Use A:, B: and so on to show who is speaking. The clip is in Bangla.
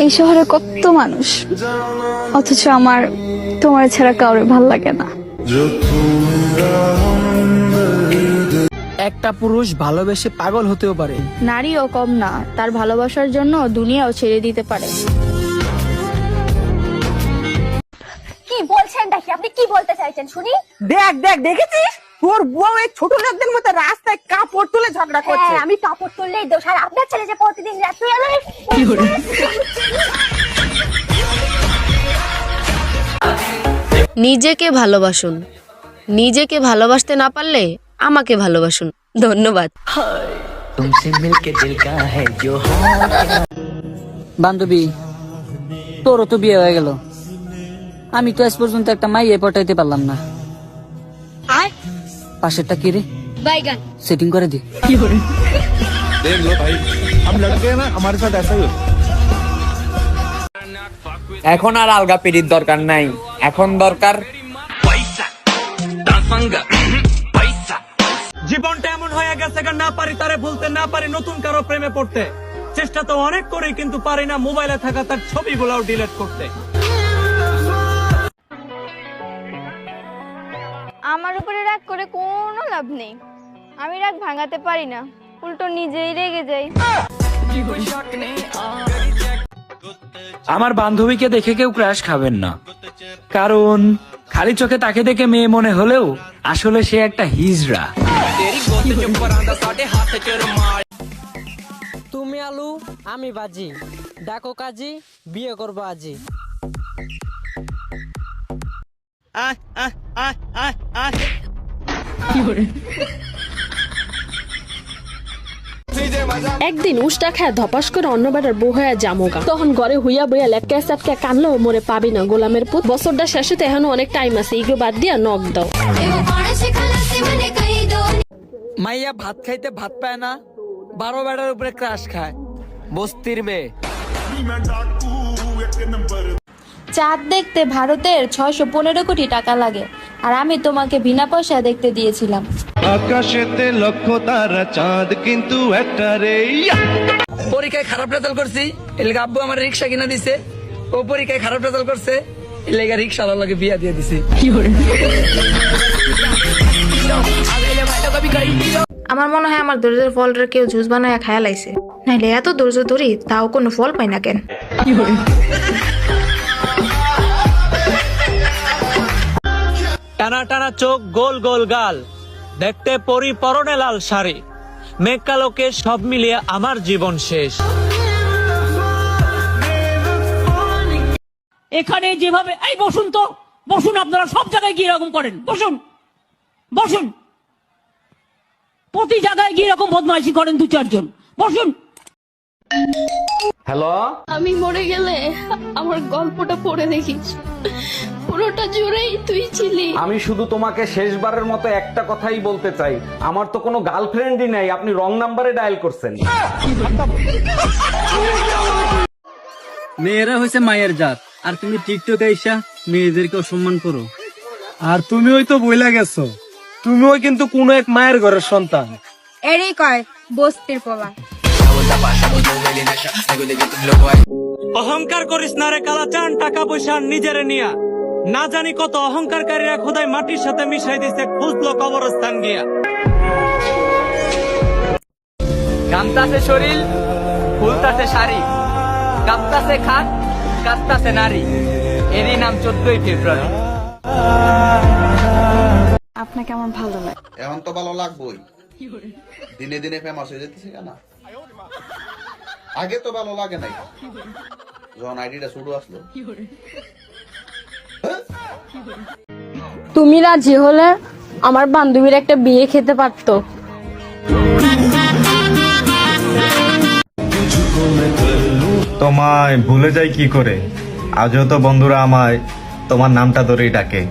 A: এই শহরে কত মানুষ, অথচ আমার তোমার ছাড়া কাউরে ভাল লাগে না।
B: একটা পুরুষ ভালোবেসে পাগল হতেও পারে।
A: নারীও কম না, তার ভালোবাসার জন্য দুনিয়াও ছেড়ে দিতে পারে।
C: কি বলছেন নাকি? আপনি কি বলতে চাইছেন শুনি?
D: দেখ দেখ দেখেছিস তোর বউ এই ছোট লোকদের মতো রাস্তায় কাপড় তুলে ঝগড়া করছে।
C: হ্যাঁ, আমি কাপড় তুললেই দোষ, আর আপনার ছেলে যে প্রতিদিন রাত্রে
E: নিজেকে ভালোবাসুন, নিজেকে ভালোবাসতে না পারলে আমাকে ভালোবাসুন। ধন্যবাদ।
F: বান্ধবী, তোরও তো বিয়ে হয়ে গেল, আমি তো আজ পর্যন্ত একটা মাইয়ে পটাইতে পারলাম না। পাশেরটা কি রে?
C: বাইগান
F: সেটিং করে দি।
B: এখন আর আলগা পিড়ির দরকার নাই, এখন দরকার
G: জীবনটা এমন হয়ে গেছে না পারি তারে ভুলতে, না পারি নতুন কারো প্রেমে পড়তে। চেষ্টা তো অনেক করি কিন্তু পারি না মোবাইলে থাকা তার ছবিগুলোও ডিলিট করতে।
A: আমার উপরে রাগ করে কোনো লাভ নেই, আমি রাগ ভাঙাতে পারি না, উল্টো নিজেই রেগে যাই।
B: আমার বান্ধবীকে দেখে কেউ ক্রাশ খাবেন না, কারণ খালি চোখে তাকে দেখে মেয়ে মনে হলেও আসলে সে একটা হিজড়া।
F: তুমি আলু আমি বাজি, ডাকো কাজী, বিয়ে করবো আজি।
H: একদিন উষ্টা খায় ধপাস করে অন্য বেটার বউ হয়ে জামোগা, তখন ঘরে হুইয়া বইয়া লেটকা চাটকা কানলো, মরে পাবি না গোলামের পুত। বছরটা শেষ হতে এখনো অনেক টাইম আছে, ইগো বাদ দিয়া নক দাও।
B: মাইয়া ভাত খাইতে ভাত পায় না, 12 বেড়ার উপরে ক্রাশ খায়, বস্তির মেয়ে।
A: চাঁদ দেখতে ভারতের 615 কোটি টাকা লাগে, আর আমি তোমাকে বিনা পয়সা দেখতে দিয়েছিলাম।
I: আকাশেতে লক্ষ তারা, চাঁদ কিন্তু একটা রে।
B: পরীক্ষায় খারাপ রেজাল্ট করছি, এলাকা আব্বু আমার রিক্সা কিনা দিছে। ও পরীক্ষায় খারাপ রেজাল্ট করছে, এলাকা রিক্সাওয়ালার লগে বিয়া দিয়ে দিছে।
A: আমার মনে হয় আমার ধৈর্যের ফলটা কেউ জুস বানায় খায়া লাইছে, নাইলে এত ধৈর্য ধরি তাও কোনো ফল পাই না কেন।
G: টানা টানা চোখ, গোল গোল গাল, দেখতে পরি পরনে লাল শাড়ি, মেঘ কালোকে সব মিলিয়ে আমার জীবন শেষ।
D: এখানে যেভাবে এই বসুন তো বসুন, আপনারা সব জায়গায় গিয়ে এরকম করেন, বসুন বসুন, প্রতি জায়গায় গিয়ে এরকম বদমাইশি করেন 2-4 জন, বসুন।
B: হ্যালো,
H: আমি মরে গেলে আমার গল্পটা পড়ে দেখিস, পুরোটা জুড়েই তুই ছিলি।
J: আমি শুধু তোমাকে শেষবারের মতো একটা কথাই বলতে চাই, আমার তো কোনো গার্লফ্রেন্ডই নাই, আপনি রং নাম্বারে ডায়াল করছেন।
F: মেয়েরা হয়েছে মায়ের জাত, আর তুমি টিকটকে আইসা মেয়েদেরকে অসম্মান করো।
I: আর তুমিও তো বইলা গেছো, তুমিও কিন্তু কোন এক মায়ের ঘরের সন্তান।
C: এরই কয় বস্তির পোলা।
G: অহংকার করিস না রে কালাচান, টাকা পয়সা নিজেরে নিয়া। না জানি কত অহংকারীরা খোদাই মাটির সাথে মিশাই দিছে, খুঁজলো কবরস্থান গিয়া।
B: গামতাছে শরীর, ফুলতাছে শাড়ি, কাঁপতাছে খাট, কাঁপতাছে নারী, এরই নাম 14ই ফেব্রুয়ারি।
A: আপনাকে আমার ভালো লাগে।
K: এখন তো ভালো লাগবেই, দিনে দিনে ফেমাস হয়ে যেতেছে কেন? আগে তো ভালো লাগে নাই, যখন আইডিটা শুরু আসলো।
H: তুমি রাজি হলে আমার বান্ধবীর একটা বিয়ে খেতে পারতো।
I: তোমায় ভুলে যাই কি করে, আজও তো বন্ধুরা আমায় তোমার নামটা ধরেই ডাকে।